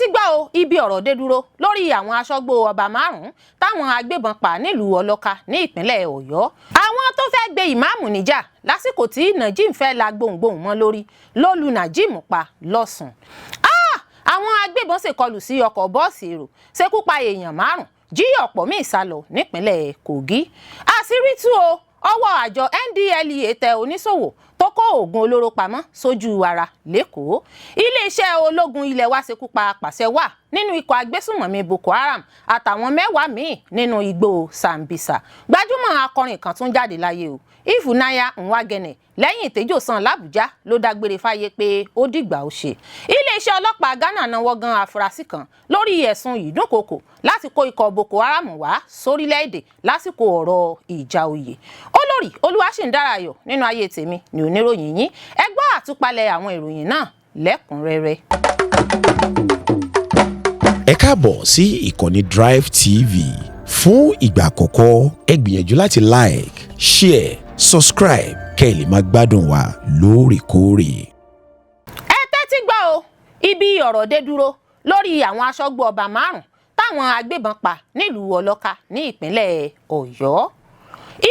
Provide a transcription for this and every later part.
tẹ́tí gbọ́ o ibi ọ̀rọ̀ dé dúró lórí àwọn aṣọ́gbó ọba márùn-ún táwọn agbébọn pa nílùú ọlọ́ka ní ìpínlẹ̀ ọ̀yọ́. àwọn tó fẹ́ gbé ìmáàmù níjà lásìkò tí Najim fẹ́ la gbohùngbohùn mọ́ lórí ló lu Najim pa lọ́sùn. àwọn agbébọn ṣèkọlù sí ọkọ̀ bọ́ọ̀sì èrò ṣekú pa èèyàn márùn-ún jí ọ̀pọ̀ míì sá lọ nípínlẹ̀ Kogi. àṣírí tú o ọwọ́ àjọ NDLEA tẹ oníṣòwò tó kó oògùn olóró pamọ́ sójú ara lẹ́kọ̀ọ́. iléeṣẹ́ ológun ilẹ̀ wa ṣekú pa pàṣẹ wà nínú ikọ̀ agbésùnmọ̀mí Boko Haram àtàwọn mẹ́wàá míì nínú igbó Sambisa. gbajúmọ̀ akọrin kan tún jáde láyé o Ifunanya Nwagene lẹ́yìn ìtẹ́jọ́sán l'Àbújá ló dágbére fáyé pé ó dìgbà ó ṣe. iléeṣẹ́ ọlọ́pàá Ghana náwó gan afurasí kan lórí ẹ̀sùn ìdúnkokò láti kó ikọ̀ Boko Haram wá sórílẹ̀-èdè lásìkò ọ̀rọ̀ ìjà oyè. olórí Olúwaṣìndárayọ̀ nínú ayé tèmi ni oníròyìn yín ẹ gbọ́ àtúpalẹ̀ àwọn ìròyìn náà lẹ́kùnrẹ́rẹ́. ẹ káàbọ̀ sí ìkànnì Drive TV fún ìgbà àkọ́kọ́ ẹ gbìyànjú láti like, share, subscribe kẹ́ ẹ lè máa gbádùn wa lóòrèkóòrè. ẹ tẹ́tí gbọ́ o ibi ọ̀rọ̀ dé dúró lórí àwọn aṣọ́gbó ọba márùn-ún táwọn agbébọn pa nílùú ọlọ́ka ní ìpínlẹ̀ ọ̀yọ́.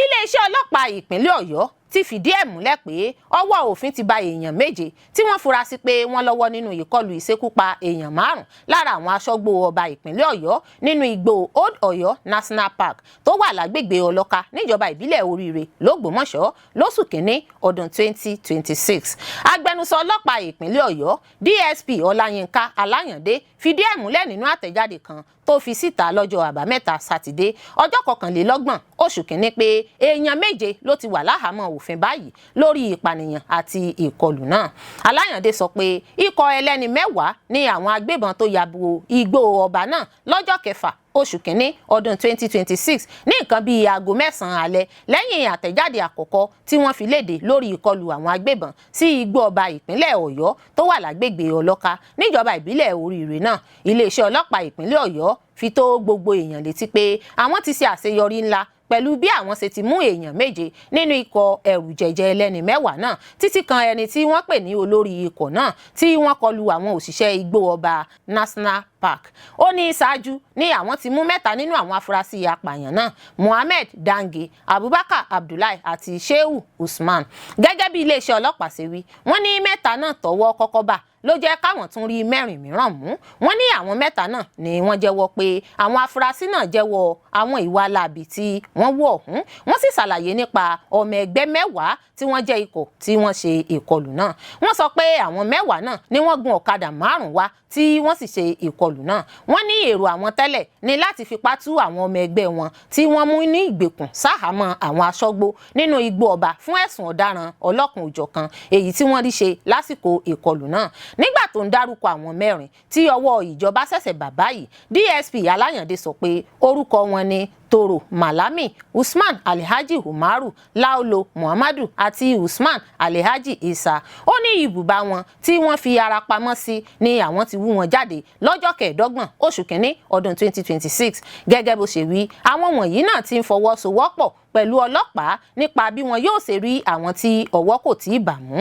iléeṣẹ́ ọlọ́pàá ìpínlẹ̀ ọ̀yọ́ ti fìdí ẹ̀ múlẹ̀ pé ọwọ́ òfin ti ba èèyàn méje tí wọ́n fura sí pé wọ́n lọ́wọ́ nínú ìkọlù ìṣekúpa èèyàn márùn-ún lára àwọn aṣọ́gbó ọba ìpínlẹ̀ ọ̀yọ́ nínú igbó Old Ọ̀yọ́ National Park tó wà lágbègbè ọlọ́ka níjọba ìbílẹ̀ oríire lógbómọ̀ṣọ́ lóṣù kínní ọdún 2026. agbẹnusọ ọlọ́pàá ìpínlẹ̀ ọ̀yọ́ DSP Ọláyínká Aláyàndé fìdí ẹ̀ múlẹ̀ nínú àtẹ̀jáde kan tó fi síta lọ́jọ́ àbámẹ́ta sátidé ọjọ́ 21 oṣù kínní pé èèyàn méje ló ti wà láhàámọ́ òfin báyìí lórí ìpànìyàn àti ìkọlù náà. Aláyàndé sọ pé ikọ̀ ẹlẹ́ni mẹ́wàá ní àwọn agbébọn tó ya bo igbó ọba náà lọ́jọ́ 6 oṣù kínní ọdún 2026 ní nǹkan bíi aago 9 alẹ́ lẹ́yìn àtẹ̀jáde àkọ́kọ́ tí wọ́n fi léde lórí ìkọlù àwọn agbébọn sí igbó ọba ìpínlẹ̀ ọ̀yọ́ tó wà lágbègbè ọlọ́ka níjọba ìbílẹ̀ oríire náà. iléeṣẹ́ ọlọ́pàá ìpínlẹ̀ ọ̀yọ́ fi tó gbogbo èèyàn létí pé àwọn ti ṣe àṣeyọrí ńlá pẹ̀lú bí àwọn ṣe ti mú èèyàn méje nínú ikọ̀ ẹ̀rù jẹ̀jẹ̀ ẹlẹ́ni mẹ́wàá náà títí kan ẹni tí wọ́n pè ní olórí ikọ̀ náà tí wọ́n kọlu àwọn òṣìṣẹ́ igbó ọba National Park. ó ní ṣáájú ní àwọn ti mú 3 nínú àwọn afurasí apààyàn náà Mohammed Dange, Abubakar Abdullahi àti Shehu Usman. gẹ́gẹ́ bí iléeṣẹ́ ọlọ́pàá ṣe wí wọ́n ní 3 náà tọ́wọ́ kọ́kọ́ bà ló jẹ́ káwọn tún rí 4 mìíràn mú. wọ́n ní àwọn 3 náà ni wọ́n jẹ́wọ́ pé àwọn afurasí náà jẹ́wọ́ àwọn ìwà láabi tí wọ́n wọ̀ ọ̀hún. wọ́n sì ṣàlàyé nípa ọmọ ẹgbẹ́ 10 tí wọ́n jẹ́ ikọ̀ tí wọ́n ṣe ìkọlù náà. wọ́n sọ pé àwọn 10 náà ni wọ́n gun ọ̀kadà 5 wá tí wọ́n sì ṣe ìkọlù náà. wọ́n ní èrò àwọn tẹ́lẹ̀ ní láti fipá tú àwọn ọmọ ẹgbẹ́ wọn tí wọ́n mú ní ìgbèkùn sáhàámọ́ àwọn aṣọ́gbó nínú igbó ọba fún ẹ̀sùn ọ̀daràn ọlọ́kan-ò-jọ̀kan èyí tí wọ́n rí ṣe lásìkò ìkọlù náà. nígbà tó ń dárúkọ àwọn 4 tí ọwọ́ ìjọba ṣẹ̀ṣẹ̀ bà báyìí DSP Aláyàndé sọ pé orúkọ wọn ni Toro Malami, Usman Alhaji Umaru, Laulo Muhammadu àti Usman Alhaji Isa. ó ní ibùba wọn tí wọ́n fi ara pamọ́ sí ni àwọn ti wú wọn jáde lọ́jọ́ 25 oṣù kínní ọdún 2026. gẹ́gẹ́ bó ṣe wí àwọn wọ̀nyí náà ti ń fọwọ́sowọ́pọ̀ pẹ̀lú ọlọ́pàá nípa bí wọn yóò ṣe rí àwọn tí ọwọ́ kò tí ì bà mú.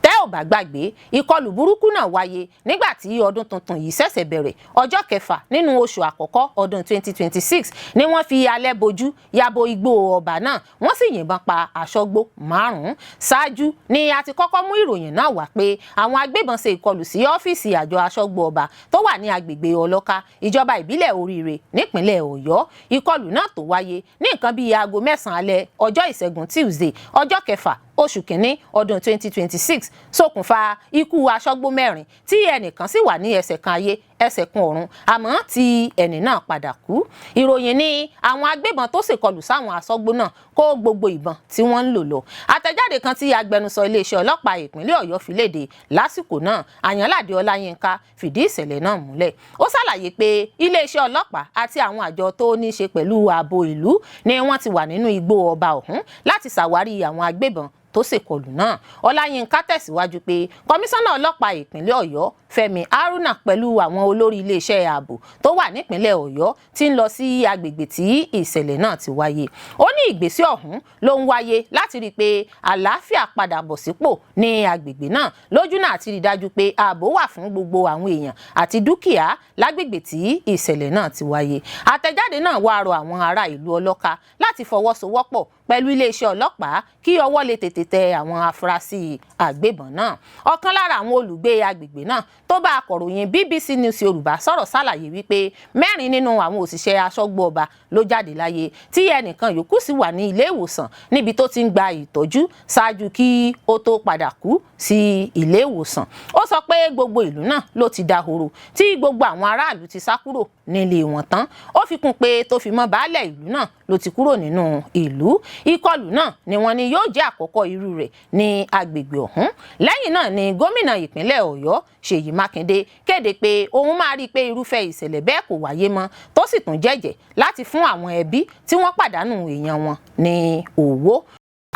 tẹ́ ò bá gbàgbé ìkọlù burúkú náà wáyé nígbà tí ọdún tuntun yìí ṣẹ̀ṣẹ̀ bẹ̀rẹ̀ ọjọ́ 6 nínú oṣù àkọ́kọ́ ọdún 2026 ni wọ́n fi alẹ́ bojú yabo igbó ọba náà wọ́n sì yìnbọn pa aṣọ́gbó 5. ṣáájú ni a ti kọ́kọ́ mú ìròyìn náà wá pé àwọn agbébọn ṣe ìkọlù sí ọ́fíìsì àjọ aṣọ́gbó ọba tó wà ní agbègbè ọlọ́ka ìjọba ìbílẹ̀ oríire nípínlẹ̀ ọ̀yọ́. ìkọlù náà tó wáyé ní nǹkan bíi aago 9 alẹ́ ọjọ́ ìṣẹ́gun Tuesday ọjọ́ 6 oṣù kínní ọdún 2026 ṣokùnfà ikú aṣọ́gbó 4 tí ẹnìkan sì wà ní ẹsẹ̀ kan ayé ẹsẹ̀ kan ọ̀run àmọ́ tí ẹni náà padà kú. ìròyìn ní àwọn agbébọn tó ṣèkọlù sáwọn aṣọ́gbó náà kó gbogbo ìbọn tí wọ́n ń lò lọ. àtẹ̀jáde kan tí agbẹnusọ iléeṣẹ́ ọlọ́pàá ìpínlẹ̀ ọ̀yọ́ fi léde lásìkò náà Àyànládé Ọláyínká fìdí ìṣẹ̀lẹ̀ náà múlẹ̀. ó ṣàlàyé pé iléeṣẹ́ ọlọ́pàá àti àwọn àjọ tó ní í ṣe pẹ̀lú ààbò ìlú ni wọ́n ti wà nínú igbó ọba ọ̀hún láti ṣàwárí àwọn agbébọn tó ṣèkọlù náà. Ọláyínká tẹ̀síwájú pé kọmíṣánná ọlọ́pàá ìpínlẹ̀ Ọ̀yọ́ Fẹ́mi Haruna pẹ̀lú àwọn olórí iléeṣẹ́ ààbò tó wà nípínlẹ̀ Ọ̀yọ́ ti ń lọ sí agbègbè tí ìṣẹ̀lẹ̀ náà ti wáyé. Ó ní ìgbésẹ̀ ọ̀hún ló ń wáyé láti rí i pé àlàáfíà padà bọ̀ sípò ní agbègbè náà lójúnà àti rí i dájú pé ààbò wà fún gbogbo àwọn èèyàn àti dúkìá lágbègbè tí ìṣẹ̀lẹ̀ náà ti wáyé. Àtẹ̀jáde náà wá rọ àwọn ará ìlú Ọlọ́ka láti fọwọ́sowọ́pọ̀ pẹ̀lú iléeṣẹ́ ọlọ́pàá kí ọwọ́ lè tètè tẹ àwọn afurasí àgbébọn náà. Ọ̀kan lára àwọn olùgbé agbègbè náà tó bá akọ̀ròyìn BBC News Yorùbá sọ̀rọ̀ ṣàlàyé wípé 4 nínú àwọn òṣìṣẹ́ aṣọ́gbó ọba ló jáde láyé tí ẹnìkan yòókù sì wà ní ilé ìwòsàn níbi tó ti ń gba ìtọ́jú ṣáájú kí ó tó padà kú sí ilé ìwòsàn. Ó sọ pé gbogbo ìlú náà ló ti dahoro tí gbogbo àwọn aráàlú ti sá kúrò nílé wọn tán. Ó fi kún pé tó fi mọ́ baálẹ̀ ìlú náà ló ti kúrò nínú ìlú. Ìkọlù náà ni wọ́n ní yóò jẹ́ àkọ́kọ́ irú rẹ̀ ní agbègbè ọ̀hún. Lẹ́yìn náà ni gómìnà ìpínlẹ̀ Ọ̀yọ́ Ṣèyí Mákindé kéde pé òun máa rí i pé irúfẹ́ ìṣẹ̀lẹ̀ bẹ́ẹ̀ kò wáyé mọ́ tó sì tún jẹ́jẹ́ láti fún àwọn ẹbí tí wọ́n pàdánù èèyàn wọn ní owó.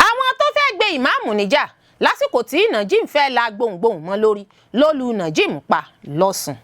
Àwọn tó fẹ́ gbé ìmáàmù níjà lásìkò tí Najim fẹ́ la gbohùngbohùn mọ́ lórí ló lu Najim pa lọ́sùn.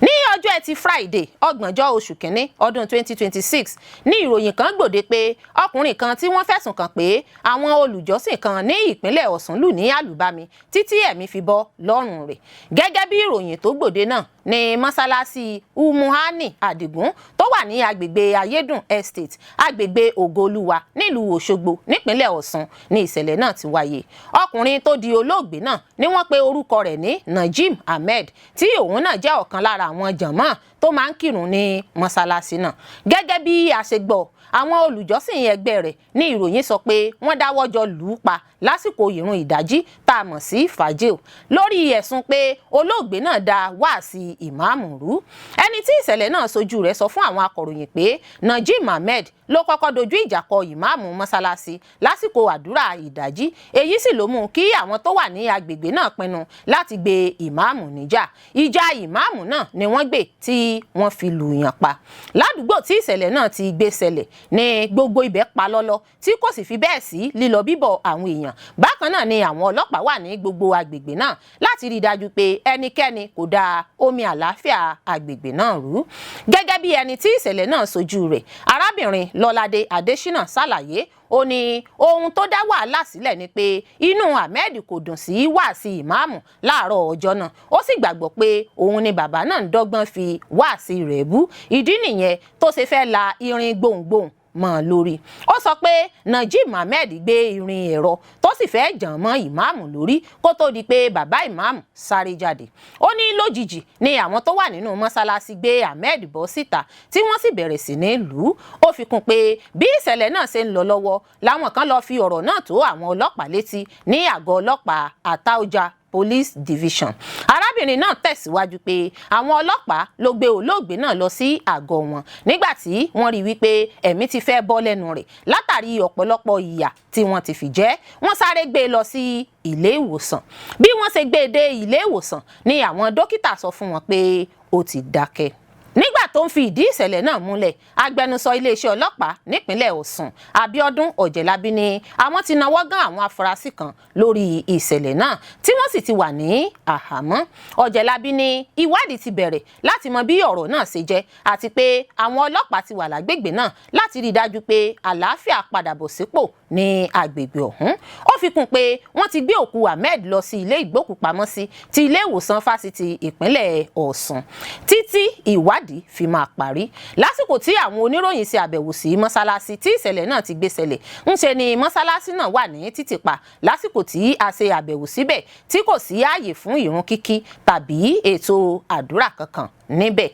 Ní ọjọ́ Ẹtì Friday 30 oṣù kínní ọdún 2026 ní ìròyìn kan gbòde pé ọkùnrin kan tí wọ́n fẹ̀sùn kàn pé àwọn olùjọ́sìn kan ní ìpínlẹ̀ Ọ̀ṣun lù ní àlùbami títí ẹ̀mí fi bọ́ lọ́rùn rẹ̀. Gẹ́gẹ́ bí ìròyìn tó gbòde náà ní mọ́sálásí Umuhani Adigun tó wà ní agbègbè Ayédùn Estate agbègbè Ògoolúwa nílùú Òṣogbo nípínlẹ̀ Ọ̀ṣun ní ìṣẹ̀lẹ̀ náà ti wáyé. Ọkùnrin tó di olóògbé náà ni wọ́n pe orúkọ rẹ̀ ní Najim Ahmed tí òun náà jẹ́ ọ̀kan lára àwọn jàmáà tó máa ń kírun ní mọ́sálásí náà. Gẹ́gẹ́ bí a ṣe gbọ́ àwọn olùjọ́sìn ẹgbẹ́ rẹ̀ ní ìròyìn sọ pé wọ́n dáwọ́ jọ lù ú pa lásìkò ìrun ìdájí tá a mọ̀ sí fàájì lórí ẹ̀sùn pé olóògbé náà da wáàsí ìmáàmù rú. Ẹni tí ìṣẹ̀lẹ̀ náà sojú rẹ̀ sọ fún àwọn akọ̀ròyìn pé Najim Ahmed ló kọ́kọ́ dojú ìjà kọ ìmáàmù mọ́sálásí lásìkò àdúrà ìdájí. Èyí sì ló mú kí àwọn tó wà ní agbègbè náà pinnu láti gbé ìmáàmù níjà. Ìjà ìmáàmù náà ni wọ́n gbé tí wọ́n fi lù yàn pa. Ládùúgbò tí ìṣẹ̀lẹ̀ náà ti gbé ṣẹlẹ̀ ní gbogbo ibẹ̀ pa lọ́lọ́ tí kò sì fi bẹ́ẹ̀ sí lílọ bíbọ̀ àwọn èèyàn. Bákan náà ni àwọn ọlọ́pàá wà ní gbogbo agbègbè náà láti rí i dájú pé ẹnikẹ́ni kò da omi àlàáfíà agbègbè náà rú. Gẹ́gẹ́ bí ẹni tí ìṣẹ̀lẹ̀ náà sojú rẹ̀ arábìnrin Lọ́ládé Adéṣínà ṣàlàyé ó ní ohun tó dá wàhálà sílẹ̀ ni pé inú Ahmed kò dùn sí wáàsí ìmáàmù láàárọ̀ ọjọ́ náà. Ó sì gbàgbọ́ pé òun ni bàbá náà ń dọ́gbọ́n fi wáàsí rẹ̀ bú. Ìdí nìyẹn tó ṣe fẹ́ la irin gbohùngbohùn mọ́ lórí. Ó sọ pé Najim Ahmed gbé irin ẹ̀rọ tó sì fẹ́ jàn mọ́ ìmáàmù lórí kó tó di pé bàbá ìmáàmù sáré jáde. Ó ní lójijì ni àwọn tó wà nínú mọ́sálásí gbé Ahmed bọ́ síta tí wọ́n sì bẹ̀rẹ̀ sí ní lù ú. Ó fi kún pé bí ìṣẹ̀lẹ̀ náà ṣe ń lọ lọ́wọ́ làwọn kan lọ fi ọ̀rọ̀ náà tó àwọn ọlọ́pàá létí ní àgọ́ ọlọ́pàá Àtaọ́jà Police Division. Arábìnrin náà tẹ̀síwájú pé àwọn ọlọ́pàá ló gbé olóògbé náà lọ sí àgọ́ wọn nígbà tí wọ́n rí wípé ẹ̀mí ti fẹ́ bọ́ lẹ́nu rẹ̀ látàrí ọ̀pọ̀lọpọ̀ ìyà tí wọ́n ti fi jẹ. Wọ́n sáré gbé e lọ sí ilé ìwòsàn. Bí wọ́n ṣe gbé e dé ilé ìwòsàn ni àwọn dókítà sọ fún wọn pé ó ti dákẹ́. Nígbà tó ń fi ìdí ìṣẹ̀lẹ̀ náà múlẹ̀ agbẹnusọ iléeṣẹ́ ọlọ́pàá nípínlẹ̀ Ọ̀ṣun Abíọ́dún Ọ̀jẹ̀lábí ní àwọn ti nawọ́ gán àwọn afurasí kan lórí ìṣẹ̀lẹ̀ náà tí wọ́n sì ti wà ní àhámọ́. Ọ̀jẹ̀lábí ní ìwádìí ti bẹ̀rẹ̀ láti mọ bí ọ̀rọ̀ náà ṣe jẹ́ àti pé àwọn ọlọ́pàá ti wà lágbègbè náà láti rí i dájú pé àlàáfíà padà bọ̀ sípò ní agbègbè ọ̀hún. Ó fi kún pé wọ́n ti gbé òkú Ahmed lọ sí ilé ìgbókùpamọ́sí ti ilé ìwòsàn fásitì ìpínlẹ̀ Ọ̀ṣun títí ìwádìí fi máa parí. Lásìkò tí àwọn oníròyìn ṣe àbẹ̀wò sí mọ́sálásí tí ìṣẹ̀lẹ̀ náà ti gbé ṣẹlẹ̀ ńṣe ni mọ́sálásí náà wà ní títìpa lásìkò tí a ṣe àbẹ̀wò síbẹ̀ tí kò sí ààyè fún ìrun kíkí tàbí ètò àdúrà kankan níbẹ̀.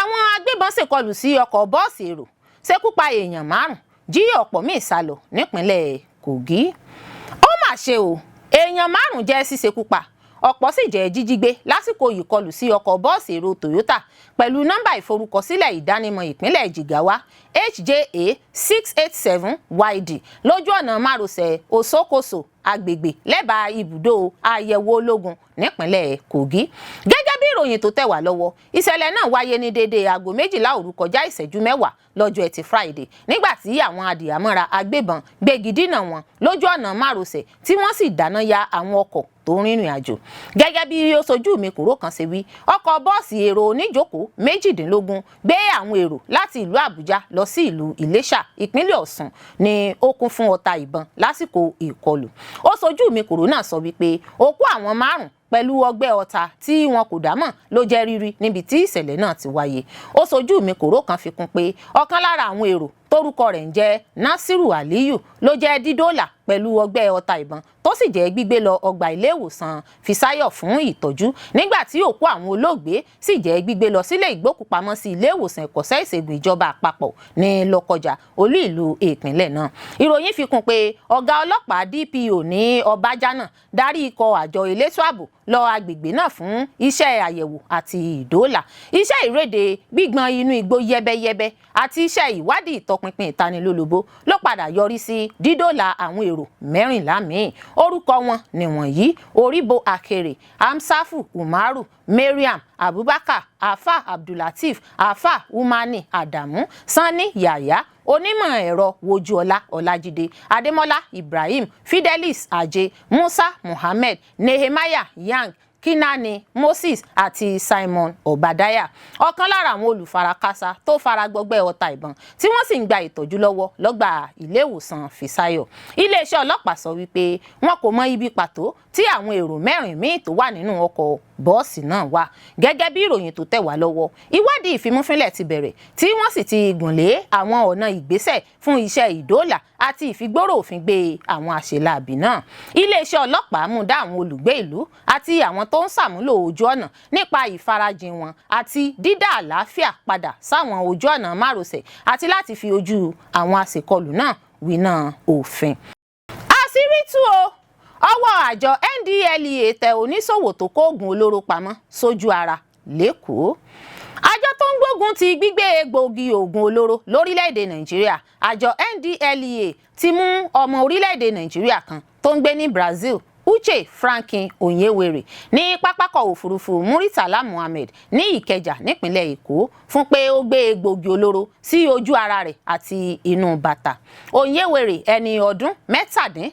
Àwọn agbébọn ṣèkọlù sí ọkọ̀ bọ́ọ̀sì èrò ṣekú pa èèyàn 5 jí ọ̀pọ̀ míì sálọ nípínlẹ̀ Kogi. Ó mà ṣe o, èèyàn 5 jẹ́ ṣíṣekú pa ọ̀pọ̀ sì jẹ́ jíjígbé lásìkò ìkọlù sí ọkọ̀ bọ́ọ̀sì èrò Toyota pẹ̀lú nọ́mbà ìforúkọsílẹ̀ ìdánimọ̀ ìpínlẹ̀ Jigawa HJA 687YD lójú ọ̀nà márosẹ̀ Osokoso agbègbè lẹ́bàá ibùdó àyẹ̀wò ológun nípínlẹ̀ Kogi. Gẹ́gẹ́ bí ìròyìn tó tẹ̀ wá lọ́wọ́, ìṣẹ̀lẹ̀ náà wáyé ní déédéé aago 12 òru kọjá ìṣẹ́jú 10 lọ́jọ́ Ẹtì Friday nígbà tí àwọn adìyàmọ́ra agbébọn gbégi dínà wọn lójú ọ̀nà márosẹ̀ tí wọ́n sì dáná ya àwọn ọkọ̀ tó ń rìnrìn àjò. Gẹ́gẹ́ bí ó sojú mi kúrò kan ṣe wí, ọkọ̀ bọ́ọ̀sì èrò oníjókòó 18 gbé àwọn èrò láti ìlú Àbújá lọ sí ìlú Ìléṣà ìpínlẹ̀ Ọ̀ṣun ní ó kún fún ọta ìbọn lásìkò ìkọlù. Ó sojú mi kúrò náà sọ wípé òkú àwọn 5 pẹ̀lú ọgbẹ́ ọta tí wọn kò dámọ̀ ló jẹ́ rírí níbi tí ìṣẹ̀lẹ̀ náà ti wáyé. Ó sojú mi kòró kan fi kún pé ọ̀kan lára àwọn èrò tórúkọ rẹ̀ ń jẹ́ Nasiru Aliyu ló jẹ́ dídólà pẹ̀lú ọgbẹ́ ọta ìbọn tó sì jẹ́ gbígbé lọ ọgbà ilé ìwòsàn Fisáyọ̀ fún ìtọ́jú nígbà tí òkú àwọn olóògbé sì jẹ́ gbígbé lọ sílé ìgbókùpamọ́sí ilé ìwòsàn ẹ̀kọ́ṣẹ́ ìṣègùn ìjọba àpapọ̀ ní Lọ́kọjà olú ìlú ìpínlẹ̀ náà. Ìròyìn fi kún pé ọ̀gá ọlọ́pàá DPO ní Ọbájánà darí ikọ̀ àjọ elétò ààbò lọ agbègbè náà fún iṣẹ́ àyẹ̀wò àti ìdóòlà, iṣẹ́ ìréde gbígbọn inú igbó yẹ́bẹ́yẹ́bẹ́ àti iṣẹ́ ìwádìí ìtọpinpin ìtanilólobó ló padà yọrí sí dídóòlà àwọn èrò 14 míì. Orúkọ wọn nìwọ̀nyí: Oríbo Akere, Amsafu Umaru, Mariam Abubakar, Afa Abdulateef, Afa Umani Adamu, Sani Yahya, onímọ̀ ẹ̀rọ Wojúọlá Ọlájídé, Adémọ́lá Ibrahim, Fidelis Ajé, Musa Muhammed, Nehemiah Yang, Kinani Moses àti Simon Obadaya. Ọ̀kan lára àwọn olùfarakásá tó fara gbọgbẹ́ ọta ìbọn tí wọ́n sì ń gba ìtọ́jú lọ́wọ́ lọ́gbà ilé ìwòsàn Fisáyọ̀. Iléeṣẹ́ ọlọ́pàá sọ wípé wọn kò mọ ibi pàtó tí àwọn èrò 4 míì tó wà nínú ọkọ̀ bọ́ọ̀sì náà wà. Gẹ́gẹ́ bí ìròyìn tó tẹ̀ wá lọ́wọ́, ìwádìí ìfimúfínlẹ̀ ti bẹ̀rẹ̀ tí wọ́n sì ti gùnlé àwọn ọ̀nà ìgbésẹ̀ fún iṣẹ́ ìdóòlà àti ìfigbóró òfin gbé àwọn àṣeláàbí náà. Iléeṣẹ́ ọlọ́pàá mú dá àwọn olùgbé ìlú àti àwọn tó ń ṣàmúlò ojú ọ̀nà nípa ìfarajìn wọn àti dídá àlàáfíà padà sáwọn ojú ọ̀nà márosẹ̀ àti láti fi ojú àwọn àṣekọlù náà winá òfin. Àṣírí tú o, ọwọ́ àjọ NDLEA tẹ oníṣòwò tó kó oògùn olóró pamọ́ sójú ara lÉkòó. Àjọ tó ń gbógun ti gbígbé egbòogi oògùn olóró lórílẹ̀‐èdè Nàìjíríà, àjọ NDLEA ti mú ọmọ orílẹ̀‐èdè Nàìjíríà kan tó ń gbé ní Brazil, Uche Franklin Onyewere, ní pápákọ̀ òfurufú Muritala Muhammed ní Ìkẹjà nípínlẹ̀ Èkó fún pé ó gbé egbòogi olóró sí ojú ara rẹ̀ àti inú bàtà. Onyewere, ẹni ọdún 57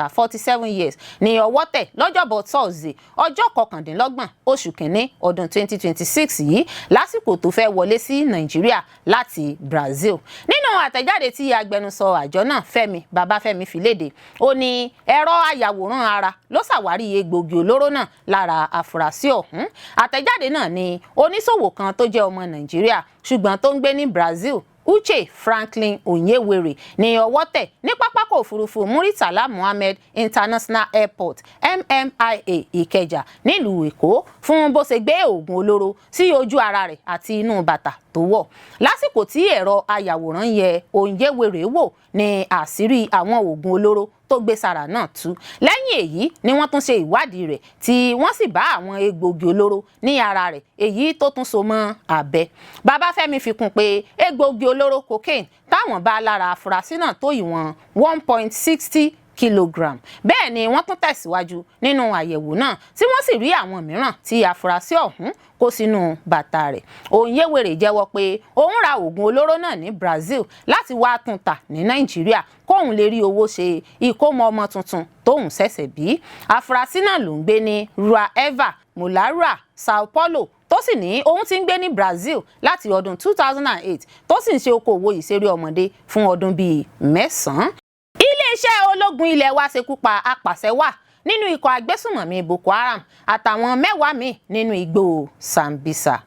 47 years, ní ọwọ́ tẹ̀ lọ́jọ́bọ̀ Thursday ọjọ́ 29 oṣù kìíní ọdún 2026 yìí lásìkò tó fẹ́ wọlé sí Nàìjíríà láti Brazil. Nínú àtẹ̀jáde tí agbẹnusọ àjọ náà Fẹ́mi Babáfẹ́mi fi léde, ó ní ẹ̀rọ ayàwòrán ara ló ṣàwárí egbòogi olóró náà lára àfúrásì ọ̀hún. Àtẹ̀jáde náà ní oníṣòwò kan tó jẹ́ ọmọ Nàìjíríà ṣùgbọ́n tó ń gbé ní Brazil, Uche Franklin Onyewere, ní ọwọ́ tẹ̀ ní pápákọ̀ òfurufú Muritala Muhammed International Airport MMIA Ìkẹjà nílùú Èkó fún bó ṣe gbé oògùn olóró sí ojú ara rẹ̀ àti inú bàtà tó wọ̀. Lásìkò tí ẹ̀rọ ayàwòrán yẹ Onyewere wò ní àṣírí àwọn oògùn olóró tó gbé sára náà tú. Lẹ́yìn èyí ni wọ́n tún ṣe ìwádìí rẹ̀ tí wọ́n sì bá àwọn egbòogi olóró ní ara rẹ̀, èyí tó tún so mọ́ abẹ. Babáfẹ́mi fi kún pé egbòogi olóró cocaine táwọn bá lára afurasí náà tó ìwọ̀n 1.60 kilogram. Bẹ́ẹ̀ ni wọ́n tún tẹ̀síwájú nínú àyẹ̀wò náà tí wọ́n sì rí àwọn mìíràn tí afurasí ọ̀hún kó sínú bàtà rẹ̀. Onyewere jẹ́wọ́ pé òun ra oògùn olóró náà ní Brazil láti wá tún tà ní Nàìjíríà kóun lè rí owó ṣe ìkómọ ọmọ tuntun tóun ṣẹ̀ṣẹ̀ bí. Afurasí náà ló ń gbé ní Rua Eva, Molara, Sao Paulo, tó sì ní òun ti ń gbé ní Brazil láti ọdún 2008 tó sì ń ṣe okòwò ìṣeré ọmọdé fún ọdún bíi 9. Iléeṣẹ́ ológun ilẹ̀ wa ṣekú pa apàṣẹwàá nínú ikọ̀ agbésùnmọ̀mí Boko Haram àtàwọn 10 míì nínú igbó Sambisa.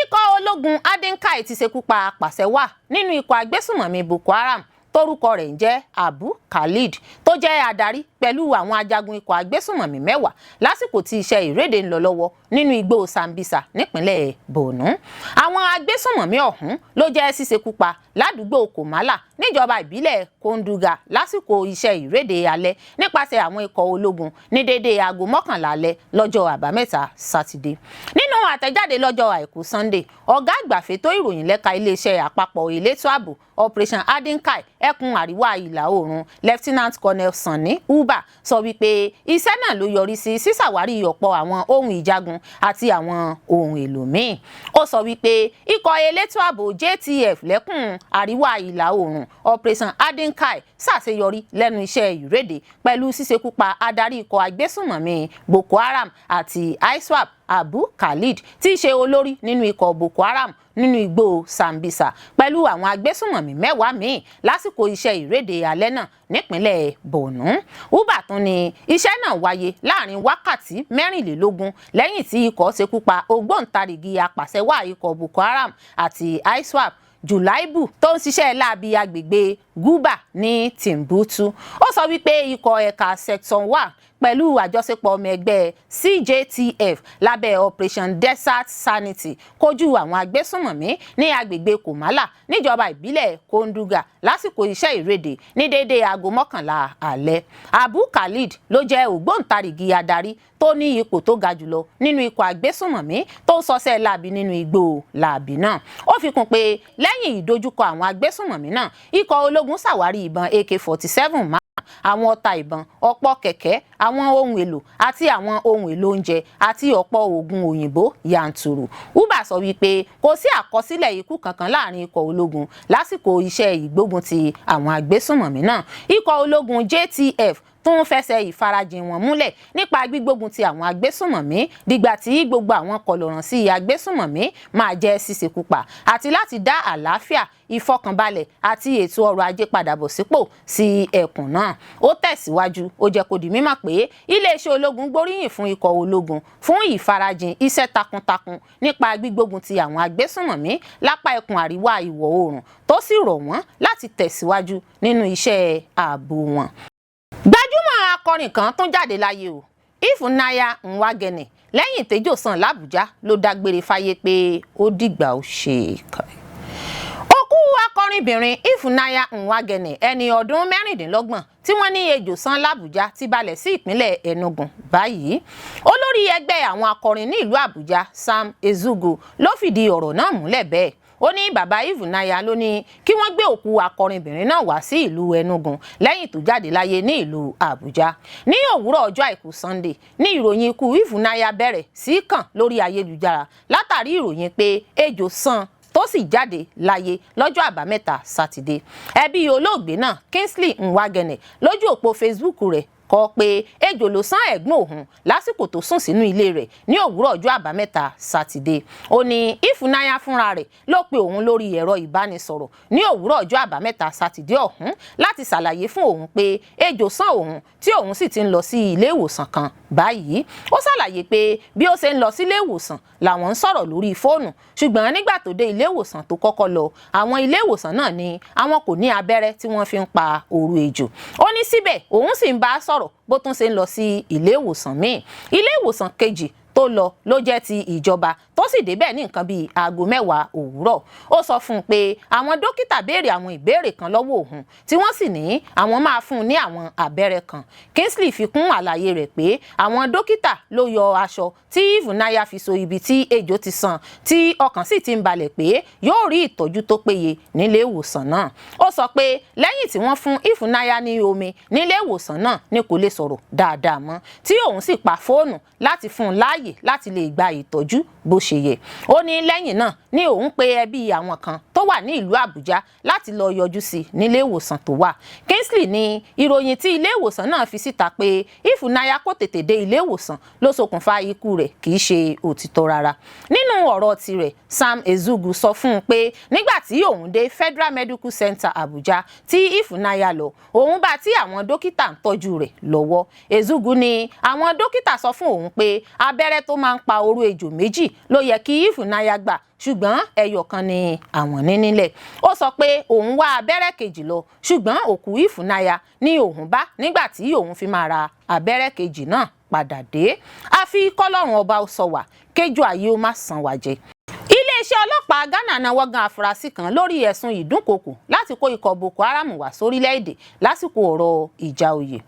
Ikọ̀ ológun Adinkai ti ṣekú pa apàṣẹwàá nínú ikọ̀ agbésùnmọ̀mí Boko Haram tórúkọ rẹ̀ ń jẹ́ Abu Khalid tó jẹ́ adarí pẹ̀lú àwọn ajagun ikọ̀ agbésùnmọ̀mí 10 lásìkò tí iṣẹ́ ìréde ń lọ lọ́wọ́ nínú igbó Sambisa nípínlẹ̀ Borno. Àwọn agbésùnmọ̀mí ọ̀hún ló jẹ́ ṣíṣekúpa ládùúgbò Komala níjọba ìbílẹ̀ Konduga lásìkò iṣẹ́ ìréde alẹ́ nípasẹ̀ àwọn ikọ̀ ológun ní déédéé aago 11 alẹ́ lọ́jọ́ àbámẹ́ta sátidé. Nínú àtẹ̀jáde lọ́jọ́ àìkú Sunday, ọ̀gá àgbà fètò ìròyìn lẹ́ka iléeṣẹ́ àpapọ̀ elétò ààbò Operation Adinkai ẹkùn àríwá ìlà oòrùn Lieutenant Colonel Sanni Uba sọ wípé iṣẹ́ náà ló yọrí sí sísàwárí ọ̀pọ̀ àwọn ohun ìjagun àti àwọn ohun èlò míì. Ó sọ wípé ikọ̀ elétò ààbò JTF lẹ́kùn àríwá ìlà oòrùn Operation Adinkai ṣàṣeyọrí lẹ́nu iṣẹ́ ìréde pẹ̀lú ṣíṣekúpa adarí ikọ̀ agbésùnmọ̀mí Boko Haram àti ISWAP Abu Khalid tí í ṣe olórí nínú ikọ̀ Boko Haram nínú igbó Sambisa pẹ̀lú àwọn agbésùnmọ̀mí 10 míì lásìkò iṣẹ́ ìréde alẹ́ náà nípínlẹ̀ Borno. Uba tún ní iṣẹ́ náà wáyé láàrin wákàtí 24 lẹ́yìn tí ikọ̀ ṣekúpa ògbóǹtarìgì apàṣẹwàá ikọ̀ Boko Haram àti ISWAP Julaibu tó ń ṣiṣẹ́ láabi agbègbè Guba ní Timbuktu. Ó sọ wípé ikọ̀ ẹ̀ka Section 1 pẹ̀lú àjọṣepọ̀ ọmọ ẹgbẹ́ CJTF lábẹ́ Operation Desert Sanity kojú àwọn agbésùnmọ̀mí ní agbègbè Komala níjọba ìbílẹ̀ Konduga lásìkò iṣẹ́ ìréde ní déédéé aago 11 alẹ́. Abu Khalid ló jẹ́ ògbóǹtarìgì adarí tó ní ipò tó ga jùlọ nínú ikọ̀ agbésùnmọ̀mí tó ń ṣọṣẹ́ láabi nínú igbó láabi náà. Ó fi kún pé lẹ́yìn ìdojúkọ àwọn agbésùnmọ̀mí náà, ikọ̀ ológun ṣàwárí ìbọn AK-47 àwọn ọta ìbọn, ọ̀pọ̀ kẹ̀kẹ́, àwọn ohun èlò àti àwọn ohun èlò oúnjẹ àti ọ̀pọ̀ oògùn òyìnbó yanturu. Uba sọ wípé kò sí àkọsílẹ̀ ikú kankan láàrin ikọ̀ ológun lásìkò iṣẹ́ ìgbógun ti àwọn agbésùnmọ̀mí náà. Ikọ̀ ológun JTF tó ń fẹsẹ̀ ìfarajìn wọn múlẹ̀ nípa gbígbógun ti àwọn agbésùnmọ̀mí dìgbà tí gbogbo àwọn kọlọ̀ràn sí agbésùnmọ̀mí máa jẹ́ ṣíṣekúpa àti láti dá àlàáfíà, ìfọkànbalẹ̀ àti ètò ọrọ̀ ajé padà bọ̀ sípò sí ẹkùn náà. Ó tẹ̀síwájú, ó jẹ́ kó di mímọ̀ pé iléeṣẹ́ ológun gbóríyìn fún ikọ̀ ológun fún ìfarajìn iṣẹ́ takuntakun nípa gbígbógun ti àwọn agbésùnmọ̀mí lápá ẹkùn àríwá ìwọ̀ oòrùn tó sì rọ̀ wọ́n láti tẹ̀síwájú nínú iṣẹ́ ààbò wọn. Gbajúmọ̀ akọrin kan tún jáde láyé o, Ifunanya Nwagene lẹ́yìn tẹ́jọ́ sàn l'Àbújá ló dágbére fáyé pé ó dìgbà ó ṣe é. Òkú akọrinbìnrin Ifunanya Nwagene ẹni ọdún 26 tí wọ́n ní ejò sàn l'Àbújá ti balẹ̀ sí ìpínlẹ̀ Enugu báyìí. Olórí ẹgbẹ́ àwọn akọrin ní ìlú Àbújá Sam Ezugu ló fìdí ọ̀rọ̀ náà múlẹ̀ bẹ́ẹ̀. Ó ní bàbá Ifunanya ló ní kí wọ́n gbé òkú akọrinbìnrin náà wá sí ìlú Enugu lẹ́yìn tó jáde láyé ní ìlú Àbújá. Ní òwúrọ̀ ọjọ́ àìkú Sunday ní ìròyìn ikú Ifunanya bẹ̀rẹ̀ sí kàn lórí ayélujára látàrí ìròyìn pé ejò sàn tó sì jáde láyé lọ́jọ́ àbámẹ́ta sátidé. Ẹbí olóògbé náà Kingsley Nwagene lójú òpó Facebook rẹ̀ kọ pé ejò ló sán ẹ̀gbọ́n òun lásìkò tó sùn sínú ilé rẹ̀ ní òwúrọ̀ ọjọ́ àbámẹ́ta sátidé. Ó ní Ifunanya fúnra rẹ̀ ló pe òun lórí ẹ̀rọ ìbánisọ̀rọ̀ ní òwúrọ̀ ọjọ́ àbámẹ́ta sátidé ọ̀hún láti ṣàlàyé fún òun pé ejò sán òun tí òun sì ti ń lọ sí ilé ìwòsàn kan báyìí. Ó ṣàlàyé pé bí ó ṣe ń lọ sí ilé ìwòsàn làwọn ń sọ̀rọ̀ lórí fóònù, ṣùgbọ́n nígbà tó dé ilé ìwòsàn tó kọ́kọ́ lọ, àwọn ilé ìwòsàn náà ní àwọn kò ní abẹ́rẹ́ tí wọ́n fi ń pa òru ejò. Ó ní síbẹ̀ òun sì ń bá a sọ̀rọ̀ bó tún ṣe ń lọ sí ilé ìwòsàn míì. Ilé ìwòsàn kejì tó lọ ló jẹ́ ti ìjọba tó sì débẹ̀ ní nǹkan bíi aago 10 òwúrọ̀. Ó sọ fún un pé àwọn dókítà béèrè àwọn ìbéèrè kan lọ́wọ́ òun tí wọ́n sì ní àwọn máa fún un ní àwọn abẹ́rẹ́ kan. Kingsley fi kún àlàyé rẹ̀ pé àwọn dókítà ló yọ aṣọ tí Ifunanya fi so ibi tí ejò ti sàn tí ọkàn sì ti ń balẹ̀ pé yóò rí ìtọ́jú tó péye nílé ìwòsàn náà. Ó sọ pé lẹ́yìn tí wọ́n fún Ifunanya ní omi nílé ìwòsàn náà ni kò lè sọ̀rọ̀ dáadáa mọ́ tí òun sì pa fóònù láti fún un láàyè láti lè gba ìtọ́jú bó ṣe yẹ. Ó ní lẹ́yìn náà ni òun pe ẹbí àwọn kan tó wà ní ìlú Àbújá láti lọ yọjú sí nílé ìwòsàn tó wà. Kingsley ní ìròyìn tí ilé ìwòsàn náà fi síta pé Ifunanya kò tètè dé ilé ìwòsàn ló ṣokùnfà ikú rẹ̀ kì í ṣe òtítọ́ rárá. Nínú ọ̀rọ̀ tirẹ̀, Sam Ezugu sọ fún un pé nígbà tí òun dé Federal Medical Center Àbújá tí Ifunanya lọ, òun bá tí àwọn dókítà ń tọ́jú rẹ̀ lọ́wọ́. Ezugu ní àwọn dókítà sọ fún òun pé abẹ́rẹ́ tó máa ń pa oró ejò méjì ló yẹ kí Ifunanya gbà, ṣùgbọ́n ẹyọ kan ni àwọn ní nílẹ̀. Ó sọ pé òun wá abẹ́rẹ́ kejì lọ ṣùgbọ́n òkú ìfúnnáyà ni òun bá nígbà tí òun fi máa ra abẹ́rẹ́ kejì náà padà dé. Àfi kọ́lọ́run ọba sọ wá kéjọ ayé ó má san wá jẹ. Iléeṣẹ́ ọlọ́pàá Ghana náwó gan afurasí kan lórí ẹ̀sùn ìdúnkokò láti kó ikọ̀ Boko Haram wá sórílẹ̀-èdè lásìkò ọ̀rọ̀ ìjà oyè.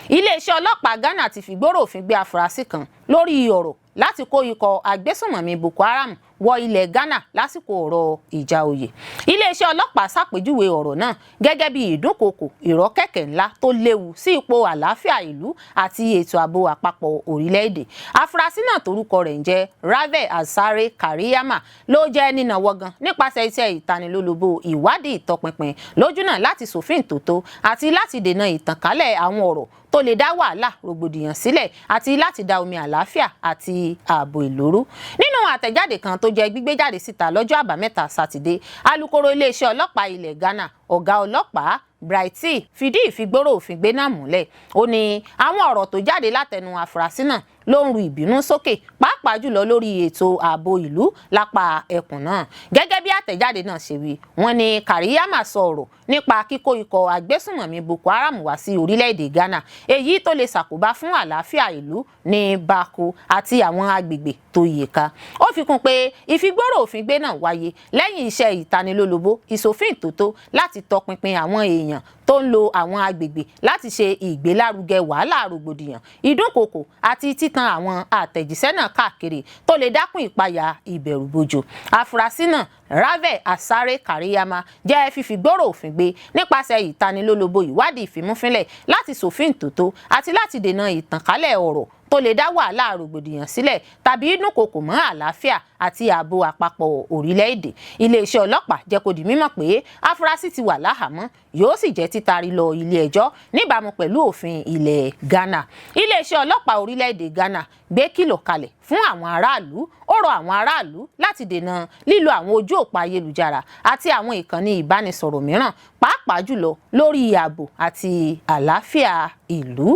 Iléeṣẹ́ ọlọ́pàá Ghana ti fìgbóró òfin gbé afurasí kan lórí ọ̀rọ̀ láti kó ikọ̀ agbésùnmọ̀mí Boko Haram wọ ilẹ̀ Ghana lásìkò ọ̀rọ̀ ìjà oyè. Iléeṣẹ́ ọlọ́pàá ṣàpèjúwe ọ̀rọ̀ náà gẹ́gẹ́ bí ìdúnkokò ìrọ́kẹ̀kẹ̀ ńlá tó léwu sí ipò àlàáfíà ìlú àti ètò ààbò àpapọ̀ orílẹ̀-èdè. Afurasí náà torúkọ rẹ̀ ń jẹ́ Rave Asare Kariyama ló jẹ́ nínáwó gan nípasẹ̀ iṣẹ́ ìtanilólobó ìwádìí ìtọpinpin lójúnà láti ṣòfin tòótọ́ àti láti dènà ìtànkálẹ̀ àwọn ọ̀rọ̀ tó lè dá wàhálà rògbòdìyàn sílẹ̀ àti láti dá omi àlàáfíà àti ààbò ìlú. Nínú àtẹ̀jáde kan tó jẹ́ gbígbé jáde síta lọ́jọ́ àbámẹ́ta Sátidé, alukoro iléeṣẹ́ ọlọ́pàá ilẹ̀ Ghana, ọ̀gá ọlọ́pàá Brighty fìdí ìfigbóró òfin gbé náà múlẹ̀. Ó ní àwọn ọ̀rọ̀ tó jáde látẹnu afurasí náà ló ń ru ìbínú sókè pàápàá jùlọ lórí ètò ààbò ìlú lápá ẹkùn náà. Gẹ́gẹ́ bí àtẹ̀jáde náà ṣe wí, wọ́n ní Kariyama sọ ọ̀rọ̀ nípa kíkó ikọ̀ agbésùnmọ̀mí Boko Haram wá sí orílẹ̀-èdè Ghana, èyí tó lè ṣàkóbá fún àlàáfíà ìlú ní Bako àti àwọn agbègbè tó yíká. Ó fi kún pé ìfigbóró òfin gbé náà wáyé lẹ́yìn iṣẹ́ ìtanilólobó ìṣòfin ìtòótọ́ láti tọpinpin àwọn èèyàn tó ń lo àwọn agbègbè láti ṣe ìgbélárugẹ wàhálà rògbòdìyàn, ìdúnkokò àti títan àwọn àtẹ̀jíṣẹ́ náà káàkiri tó lè dákún ìpayà ìbẹ̀rùbojo. Afurasí náà Rave Asare Kariyama jẹ́ fífigbóró òfin gbé nípasẹ̀ ìtanilólobó ìwádìí ìfimúfínlẹ̀ láti ṣòfin tòótọ́ àti láti dènà ìtànkálẹ̀ ọ̀rọ̀ tó lè dá wàhálà rògbòdìyàn sílẹ̀ tàbí dúnkokò mọ́ àlàáfíà àti ààbò àpapọ̀ orílẹ̀-èdè. Iléeṣẹ́ ọlọ́pàá jẹ́ kó di mímọ̀ pé afurasí ti wà láhàámọ́ yóò sì jẹ́ títari lọ ilé-ẹjọ́ níbàámu pẹ̀lú òfin ilẹ̀ Ghana. Iléeṣẹ́ ọlọ́pàá orílẹ̀-èdè Ghana gbé kìlọ̀ kalẹ̀ fún àwọn aráàlú. Ó rọ àwọn aráàlú láti dènà lílo àwọn ojú òpó ayélujára àti àwọn ìkànnì ìbánisọ̀rọ̀ mìíràn pàápàá jùlọ lórí ààbò àti àlàáfíà ìlú.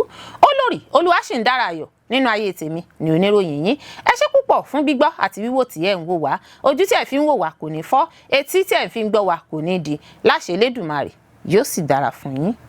Olórí Olúwaṣìndárayọ̀ nínú ayé tèmi ni oníròyìn yín. Ẹ ṣé púpọ̀ fún gbígbọ́ àti wíwò tí ẹ ń wò wá. Ojú tí ẹ fi ń wò wá kò ní fọ́, etí tí ẹ fi ń gbọ́ wá kò ní di. Láṣẹ Elédùmarè yóò sì dára fún yín.